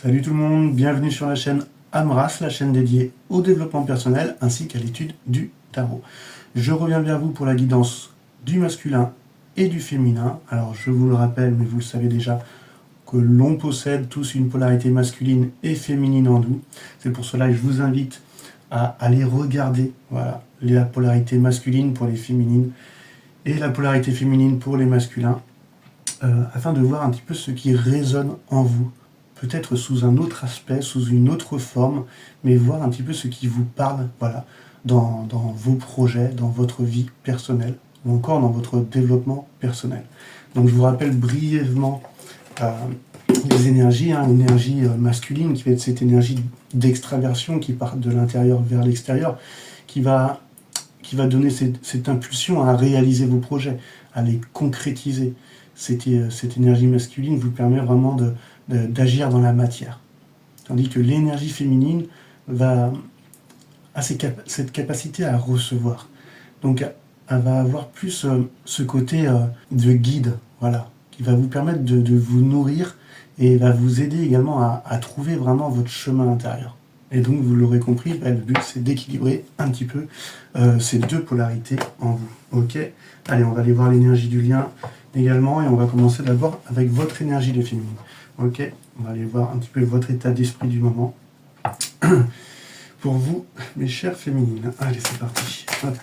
Salut tout le monde, bienvenue sur la chaîne Amras, la chaîne dédiée au développement personnel ainsi qu'à l'étude du tarot. Je reviens vers vous pour la guidance du masculin et du féminin. Alors je vous le rappelle, mais vous le savez déjà, que l'on possède tous une polarité masculine et féminine en nous. C'est pour cela que je vous invite à aller regarder la polarité masculine pour les féminines et la polarité féminine pour les masculins, afin de voir un petit peu ce qui résonne en vous. Peut-être sous un autre aspect, sous une autre forme, mais voir un petit peu ce qui vous parle, dans vos projets, dans votre vie personnelle, ou encore dans votre développement personnel. Donc je vous rappelle brièvement les énergies, l'énergie masculine qui va être cette énergie d'extraversion qui part de l'intérieur vers l'extérieur, qui va donner cette impulsion à réaliser vos projets, à les concrétiser. Cette énergie masculine vous permet vraiment d'agir dans la matière. Tandis que l'énergie féminine a cette capacité à recevoir. Donc elle va avoir plus ce côté de guide, qui va vous permettre de vous nourrir et va vous aider également à trouver vraiment votre chemin intérieur. Et donc vous l'aurez compris, le but c'est d'équilibrer un petit peu ces deux polarités en vous. Ok, allez, on va aller voir l'énergie du lien également et on va commencer d'abord avec votre énergie les féminines. Ok, on va aller voir un petit peu votre état d'esprit du moment. Pour vous, mes chères féminines. Allez, c'est parti. Hop.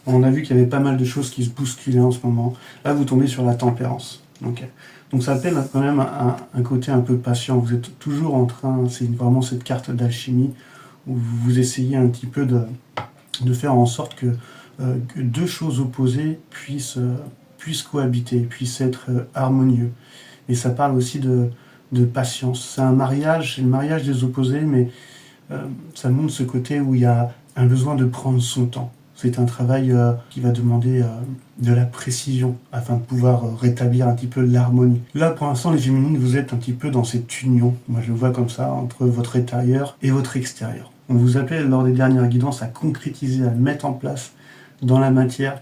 On a vu qu'il y avait pas mal de choses qui se bousculaient en ce moment. Là, vous tombez sur la tempérance. Okay. Donc ça appelle quand même un côté un peu patient. Vous êtes toujours en train, c'est vraiment cette carte d'alchimie où vous essayez un petit peu de faire en sorte que deux choses opposées puissent cohabiter, puissent être harmonieux. Et ça parle aussi de patience. C'est un mariage, c'est le mariage des opposés, mais ça montre ce côté où il y a un besoin de prendre son temps. C'est un travail qui va demander de la précision afin de pouvoir rétablir un petit peu l'harmonie. Là, pour l'instant, les féminines, vous êtes un petit peu dans cette union, moi je le vois comme ça, entre votre intérieur et votre extérieur. On vous appelle lors des dernières guidances à concrétiser, à mettre en place dans la matière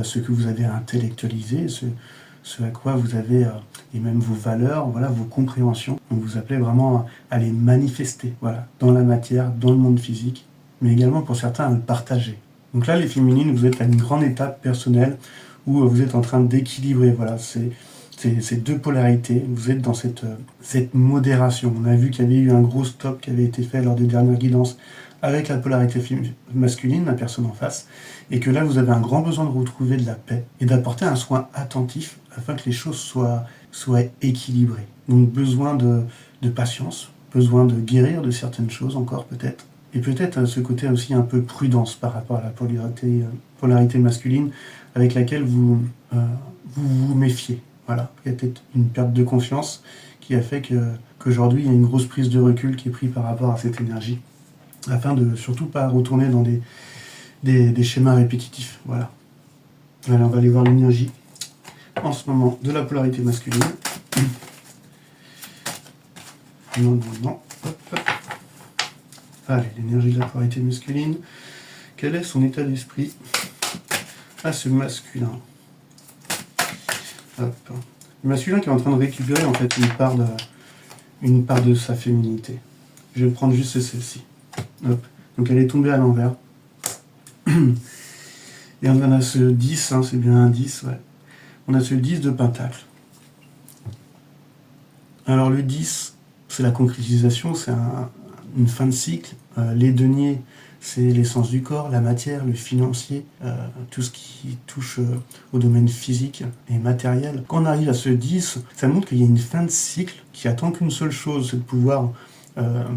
ce que vous avez intellectualisé, ce à quoi vous avez, et même vos valeurs, vos compréhensions. On vous appelait vraiment à les manifester, dans la matière, dans le monde physique, mais également pour certains à le partager. Donc là, les féminines, vous êtes à une grande étape personnelle où vous êtes en train d'équilibrer ces deux polarités. Vous êtes dans cette modération. On a vu qu'il y avait eu un gros stop qui avait été fait lors des dernières guidances avec la polarité masculine, la personne en face, et que là, vous avez un grand besoin de retrouver de la paix et d'apporter un soin attentif afin que les choses soient équilibrées. Donc besoin de patience, besoin de guérir de certaines choses encore peut-être, et peut-être ce côté aussi un peu prudence par rapport à la polarité masculine avec laquelle vous vous méfiez. Il y a peut-être une perte de confiance qui a fait qu'aujourd'hui il y a une grosse prise de recul qui est prise par rapport à cette énergie, afin de surtout pas retourner dans des schémas répétitifs. Allez, on va aller voir l'énergie en ce moment de la polarité masculine. Non. Hop. Allez, l'énergie de la polarité masculine. Quel est son état d'esprit à ce masculin? Hop. Le masculin qui est en train de récupérer en fait une part de sa féminité. Je vais prendre juste celle-ci. Hop. Donc elle est tombée à l'envers. Et on a ce 10, c'est bien un 10, ouais. On a ce 10 de pentacle. Alors le 10, c'est la concrétisation, c'est une fin de cycle. Les deniers, c'est l'essence du corps, la matière, le financier, tout ce qui touche au domaine physique et matériel. Quand on arrive à ce 10, ça montre qu'il y a une fin de cycle qui attend qu'une seule chose, c'est de pouvoir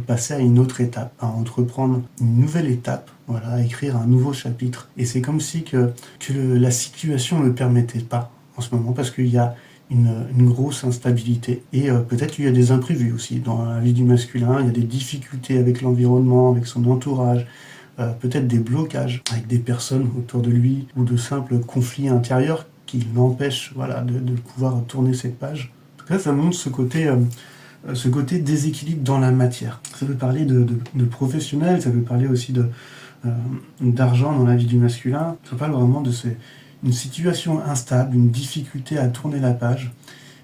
passer à une autre étape, à entreprendre une nouvelle étape, à écrire un nouveau chapitre. Et c'est comme si que la situation ne le permettait pas en ce moment, parce qu'il y a une grosse instabilité. Et peut-être qu'il y a des imprévus aussi dans la vie du masculin, il y a des difficultés avec l'environnement, avec son entourage, peut-être des blocages avec des personnes autour de lui, ou de simples conflits intérieurs qui l'empêchent de pouvoir tourner cette page. En tout cas, ça montre ce côté déséquilibre dans la matière. Ça veut parler de professionnel, ça veut parler aussi d'argent dans la vie du masculin. Ça parle vraiment une situation instable, une difficulté à tourner la page,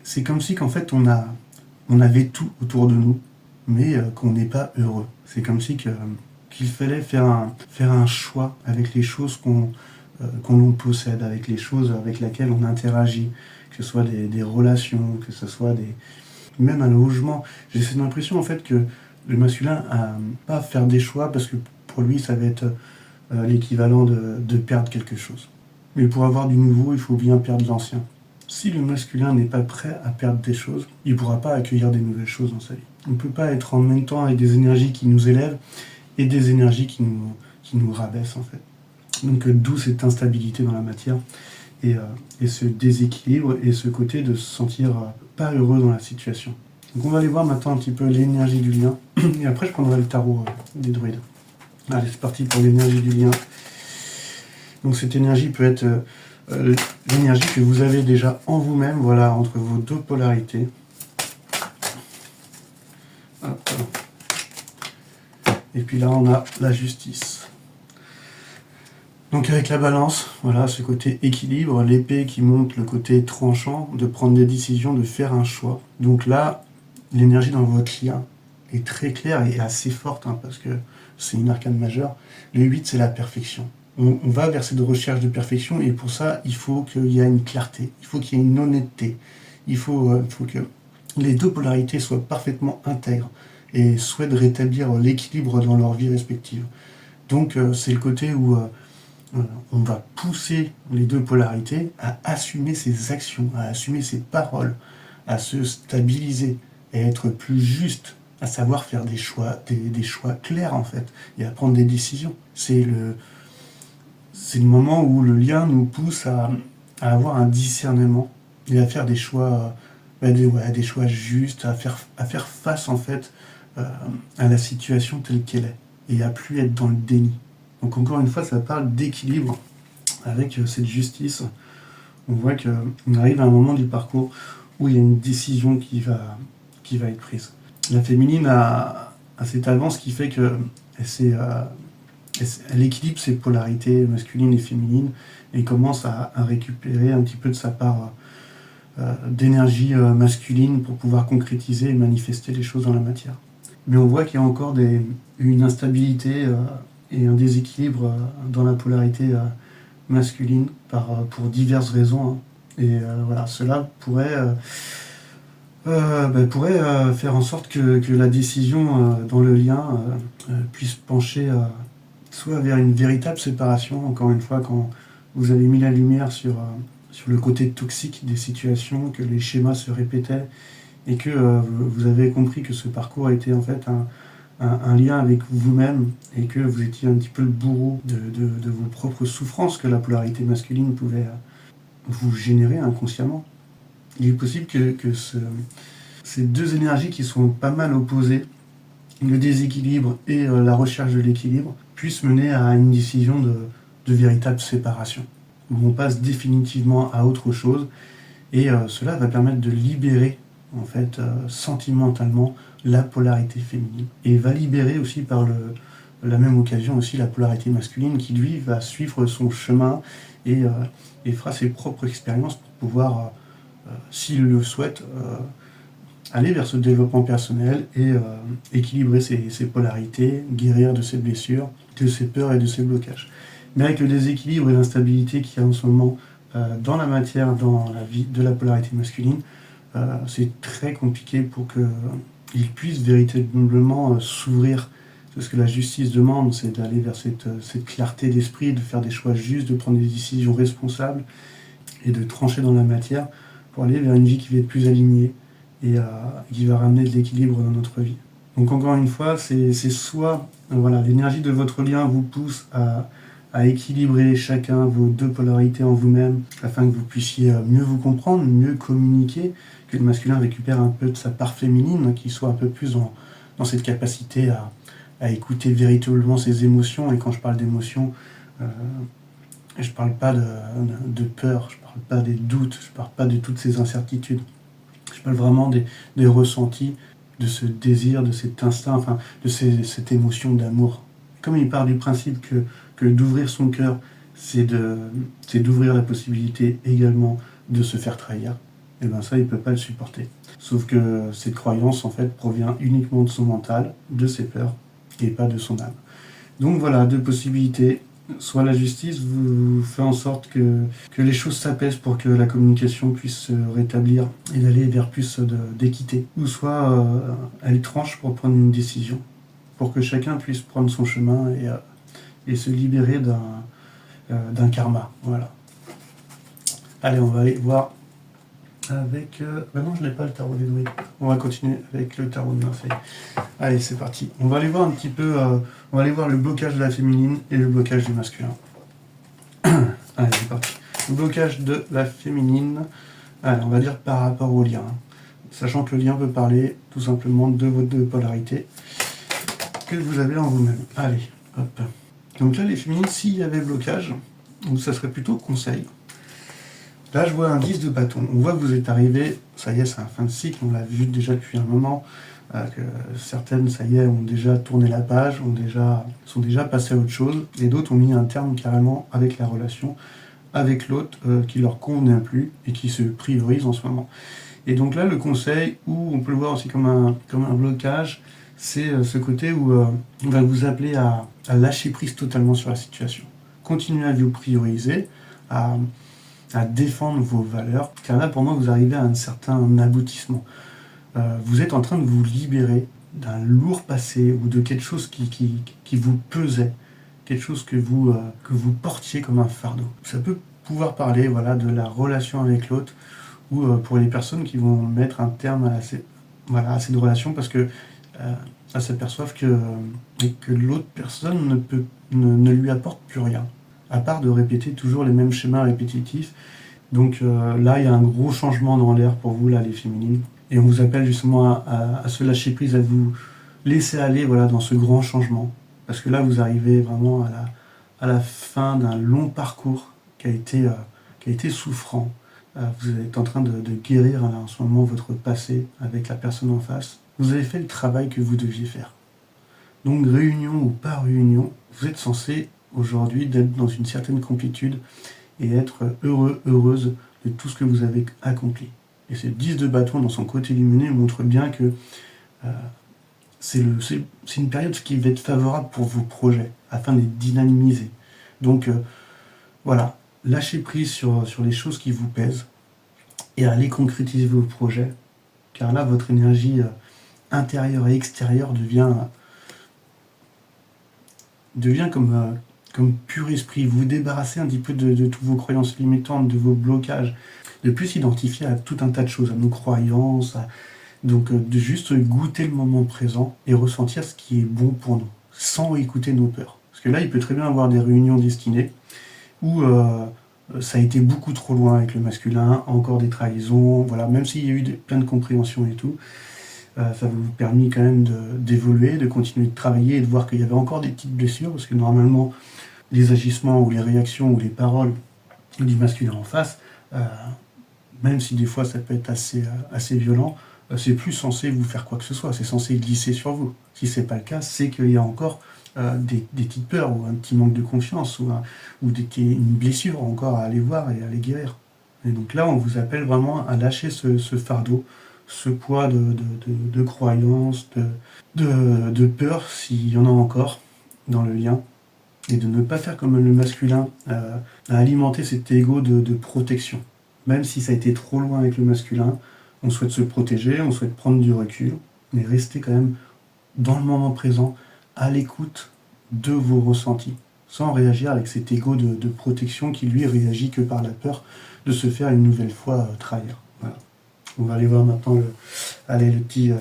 c'est comme si qu'en fait on avait tout autour de nous, mais qu'on n'est pas heureux. C'est comme si qu'il fallait faire un choix avec les choses qu'on possède, avec les choses avec lesquelles on interagit, que ce soit des relations, que ce soit même un logement. J'ai cette impression en fait que le masculin a pas à faire des choix parce que pour lui ça va être l'équivalent de perdre quelque chose. Mais pour avoir du nouveau, il faut bien perdre l'ancien. Si le masculin n'est pas prêt à perdre des choses, il ne pourra pas accueillir des nouvelles choses dans sa vie. On ne peut pas être en même temps avec des énergies qui nous élèvent et des énergies qui nous rabaissent en fait. Donc d'où cette instabilité dans la matière et ce déséquilibre et ce côté de se sentir pas heureux dans la situation. Donc on va aller voir maintenant un petit peu l'énergie du lien et après je prendrai le tarot des druides. Allez, c'est parti pour l'énergie du lien. Donc cette énergie peut être l'énergie que vous avez déjà en vous-même, voilà, entre vos deux polarités. Hop. Et puis là, on a la justice. Donc avec la balance, voilà, ce côté équilibre, l'épée qui montre le côté tranchant, de prendre des décisions, de faire un choix. Donc là, l'énergie dans votre lien est très claire et assez forte, hein, parce que c'est une arcane majeure. Le 8, c'est la perfection. On va vers cette recherche de perfection et pour ça, il faut qu'il y ait une clarté, il faut qu'il y ait une honnêteté, il faut que les deux polarités soient parfaitement intègres et souhaitent rétablir l'équilibre dans leur vie respective. Donc c'est le côté où on va pousser les deux polarités à assumer ses actions, à assumer ses paroles, à se stabiliser et être plus juste, à savoir faire des choix clairs en fait, et à prendre des décisions. C'est le moment où le lien nous pousse à avoir un discernement et à faire des choix, des choix justes, à faire face en fait à la situation telle qu'elle est et à plus être dans le déni. Donc encore une fois, ça parle d'équilibre avec cette justice. On voit qu'on arrive à un moment du parcours où il y a une décision qui va être prise. La féminine a cette avance qui fait que elle équilibre ses polarités masculines et féminines et commence à récupérer un petit peu de sa part d'énergie masculine pour pouvoir concrétiser et manifester les choses dans la matière. Mais on voit qu'il y a encore une instabilité et un déséquilibre dans la polarité masculine pour diverses raisons. Hein. Et voilà, cela pourrait faire en sorte que la décision dans le lien puisse pencher soit vers une véritable séparation, encore une fois, quand vous avez mis la lumière sur le côté toxique des situations, que les schémas se répétaient, et que vous avez compris que ce parcours était en fait un lien avec vous-même, et que vous étiez un petit peu le bourreau de vos propres souffrances que la polarité masculine pouvait vous générer inconsciemment. Il est possible que ces deux énergies qui sont pas mal opposées, le déséquilibre et la recherche de l'équilibre, puissent mener à une décision de véritable séparation, où on passe définitivement à autre chose, et cela va permettre de libérer en fait sentimentalement la polarité féminine, et va libérer aussi par la même occasion aussi la polarité masculine qui lui va suivre son chemin et fera ses propres expériences pour pouvoir, s'il le souhaite, aller vers ce développement personnel et équilibrer ses polarités, guérir de ses blessures, de ses peurs et de ses blocages. Mais avec le déséquilibre et l'instabilité qu'il y a en ce moment dans la matière, dans la vie de la polarité masculine, c'est très compliqué pour qu'il puisse véritablement s'ouvrir. Ce que la justice demande, c'est d'aller vers cette clarté d'esprit, de faire des choix justes, de prendre des décisions responsables et de trancher dans la matière pour aller vers une vie qui va être plus alignée et qui va ramener de l'équilibre dans notre vie. Donc encore une fois, c'est soit l'énergie de votre lien vous pousse à équilibrer chacun vos deux polarités en vous-même afin que vous puissiez mieux vous comprendre, mieux communiquer, que le masculin récupère un peu de sa part féminine, qu'il soit un peu plus dans cette capacité à écouter véritablement ses émotions. Et quand je parle d'émotions, je ne parle pas de peur, je ne parle pas des doutes, je ne parle pas de toutes ces incertitudes. Je parle vraiment des ressentis, de ce désir, de cet instinct, enfin de cette émotion d'amour. Comme il part du principe que d'ouvrir son cœur, c'est d'ouvrir la possibilité également de se faire trahir. et ben ça, il ne peut pas le supporter. Sauf que cette croyance, en fait, provient uniquement de son mental, de ses peurs, et pas de son âme. Donc voilà, deux possibilités. Soit la justice vous fait en sorte que les choses s'apaisent pour que la communication puisse se rétablir et d'aller vers plus d'équité. Ou soit elle tranche pour prendre une décision, pour que chacun puisse prendre son chemin et se libérer d'un karma. Voilà. Allez, on va aller voir avec... non, je n'ai pas le tarot des druides. On va continuer avec le tarot de Marseille. Allez, c'est parti. On va aller voir un petit peu... on va aller voir le blocage de la féminine et le blocage du masculin. Allez, c'est parti. Le blocage de la féminine, allez, on va dire par rapport au lien. Sachant que le lien peut parler tout simplement de vos deux polarités que vous avez en vous-même. Allez, hop. Donc là, les féminines, s'il y avait blocage, donc ça serait plutôt conseil. Là, je vois un 10 de bâton. On voit que vous êtes arrivé, ça y est, c'est un fin de cycle, on l'a vu déjà depuis un moment, que certaines, ça y est, ont déjà tourné la page, sont déjà passées à autre chose, et d'autres ont mis un terme carrément avec la relation, avec l'autre, qui leur convenait plus et qui se priorise en ce moment. Et donc là, le conseil, où on peut le voir aussi comme un blocage, c'est ce côté où on va vous appeler à lâcher prise totalement sur la situation. Continuez à vous prioriser, à défendre vos valeurs, car là, pour moi, vous arrivez à un certain aboutissement. Vous êtes en train de vous libérer d'un lourd passé ou de quelque chose qui vous pesait, quelque chose que vous portiez comme un fardeau. Ça peut pouvoir parler de la relation avec l'autre, ou pour les personnes qui vont mettre un terme à cette relation parce que elles s'aperçoivent que l'autre personne ne lui apporte plus rien, à part de répéter toujours les mêmes schémas répétitifs. Donc là, il y a un gros changement dans l'air pour vous, là, les féminines. Et on vous appelle justement à se lâcher prise, à vous laisser aller dans ce grand changement. Parce que là, vous arrivez vraiment à la fin d'un long parcours qui a été souffrant. Vous êtes en train de guérir là, en ce moment votre passé avec la personne en face. Vous avez fait le travail que vous deviez faire. Donc réunion ou pas réunion, vous êtes censé aujourd'hui d'être dans une certaine complétude et être heureux, heureuse de tout ce que vous avez accompli. Et ce 10 de bâton dans son côté lumineux montre bien que c'est une période qui va être favorable pour vos projets, afin de les dynamiser. Donc voilà, lâchez prise sur les choses qui vous pèsent et allez concrétiser vos projets, car là, votre énergie intérieure et extérieure devient comme pur esprit. Vous vous débarrassez un petit peu de toutes vos croyances limitantes, de vos blocages, de plus s'identifier à tout un tas de choses, à nos croyances, donc de juste goûter le moment présent et ressentir ce qui est bon pour nous, sans écouter nos peurs. Parce que là, il peut très bien avoir des réunions destinées où ça a été beaucoup trop loin avec le masculin, encore des trahisons, même s'il y a eu plein de compréhension et tout, ça vous a permis quand même d'évoluer, de continuer de travailler et de voir qu'il y avait encore des petites blessures, parce que normalement, les agissements ou les réactions ou les paroles du masculin en face, même si des fois ça peut être assez violent, c'est plus censé vous faire quoi que ce soit, c'est censé glisser sur vous. Si c'est pas le cas, c'est qu'il y a encore des petites peurs ou un petit manque de confiance ou une blessure encore à aller voir et à aller guérir. Et donc là, on vous appelle vraiment à lâcher ce fardeau, ce poids de croyances, de peur, s'il y en a encore dans le lien, et de ne pas faire comme le masculin, à alimenter cet ego de protection. Même si ça a été trop loin avec le masculin, on souhaite se protéger, on souhaite prendre du recul, mais rester quand même dans le moment présent, à l'écoute de vos ressentis, sans réagir avec cet ego de protection qui lui réagit que par la peur de se faire une nouvelle fois trahir. Voilà. On va aller voir maintenant le petit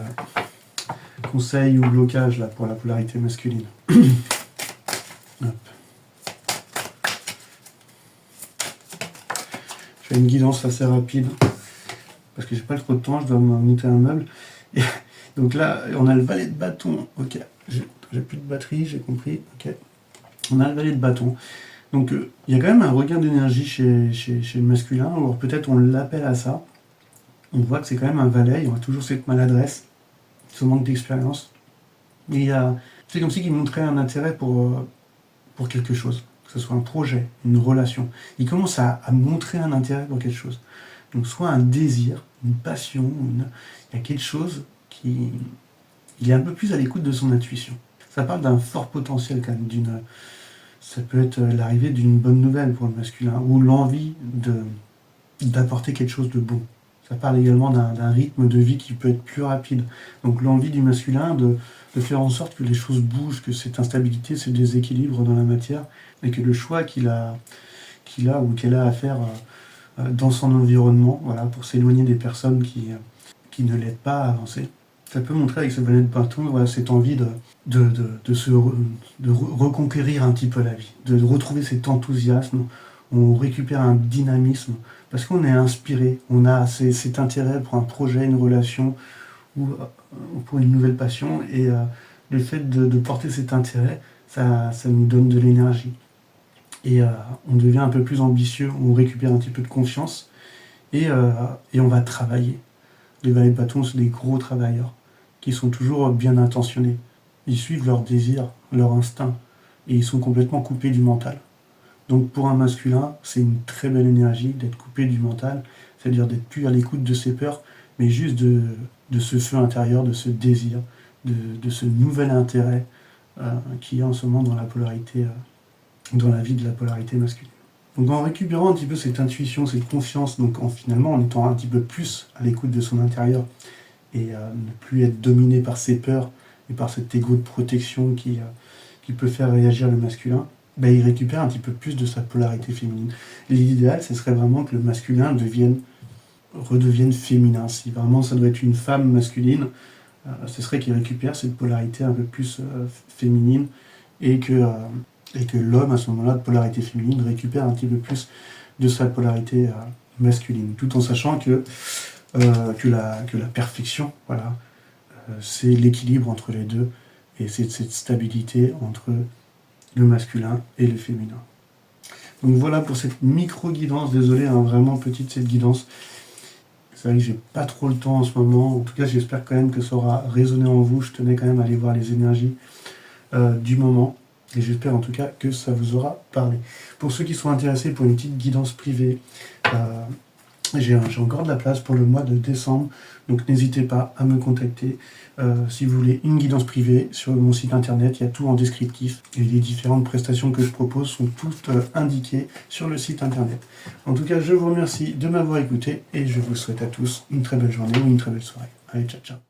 conseil ou blocage là, pour la polarité masculine. Hop. Je fais une guidance assez rapide parce que j'ai pas trop de temps, je dois monter un meuble. Et donc là, on a le valet de bâton. Ok, j'ai plus de batterie, j'ai compris. Ok, on a le valet de bâton. Donc il y a quand même un regain d'énergie chez le masculin, ou alors peut-être on l'appelle à ça. On voit que c'est quand même un valet, il y aura toujours cette maladresse, ce manque d'expérience. Et c'est comme si il montrait un intérêt pour quelque chose, que ce soit un projet, une relation. Il commence à montrer un intérêt pour quelque chose. Donc soit un désir, une passion, il y a quelque chose qui... Il est un peu plus à l'écoute de son intuition. Ça parle d'un fort potentiel quand même, ça peut être l'arrivée d'une bonne nouvelle pour le masculin, ou l'envie d'apporter quelque chose de bon. Ça parle également d'un rythme de vie qui peut être plus rapide. Donc l'envie du masculin de faire en sorte que les choses bougent, que cette instabilité, ce déséquilibre dans la matière, et que le choix qu'il a ou qu'elle a à faire dans son environnement, voilà, pour s'éloigner des personnes qui ne l'aident pas à avancer. Ça peut montrer avec ce valet de bâton, voilà, cette envie de reconquérir un petit peu la vie, de retrouver cet enthousiasme. On récupère un dynamisme parce qu'on est inspiré, on a cet intérêt pour un projet, une relation ou pour une nouvelle passion, et le fait de porter cet intérêt, ça nous donne de l'énergie. Et on devient un peu plus ambitieux, on récupère un petit peu de confiance et on va travailler. Les valets de bâton, c'est des gros travailleurs qui sont toujours bien intentionnés. Ils suivent leurs désirs, leur instinct, et ils sont complètement coupés du mental. Donc pour un masculin, c'est une très belle énergie d'être coupé du mental, c'est-à-dire d'être plus à l'écoute de ses peurs, mais juste de ce feu intérieur, de ce désir, de ce nouvel intérêt qu'il y a en ce moment dans la polarité, dans la vie de la polarité masculine. Donc en récupérant un petit peu cette intuition, cette confiance, donc finalement en étant un petit peu plus à l'écoute de son intérieur et ne plus être dominé par ses peurs et par cet égo de protection qui peut faire réagir le masculin, il récupère un petit peu plus de sa polarité féminine. L'idéal, ce serait vraiment que le masculin redevienne féminin. Si vraiment ça doit être une femme masculine, ce serait qu'il récupère cette polarité un peu plus féminine et que l'homme, à ce moment-là, de polarité féminine, récupère un petit peu plus de sa polarité masculine, tout en sachant que la perfection, voilà, c'est l'équilibre entre les deux, et c'est cette stabilité entre le masculin et le féminin. Donc voilà pour cette micro-guidance, désolé, vraiment petite cette guidance. C'est vrai que j'ai pas trop le temps en ce moment, en tout cas j'espère quand même que ça aura résonné en vous, je tenais quand même à aller voir les énergies du moment. Et j'espère en tout cas que ça vous aura parlé. Pour ceux qui sont intéressés pour une petite guidance privée, j'ai encore de la place pour le mois de décembre. Donc n'hésitez pas à me contacter si vous voulez une guidance privée sur mon site internet. Il y a tout en descriptif. Et les différentes prestations que je propose sont toutes indiquées sur le site internet. En tout cas, je vous remercie de m'avoir écouté et je vous souhaite à tous une très belle journée ou une très belle soirée. Allez, ciao, ciao.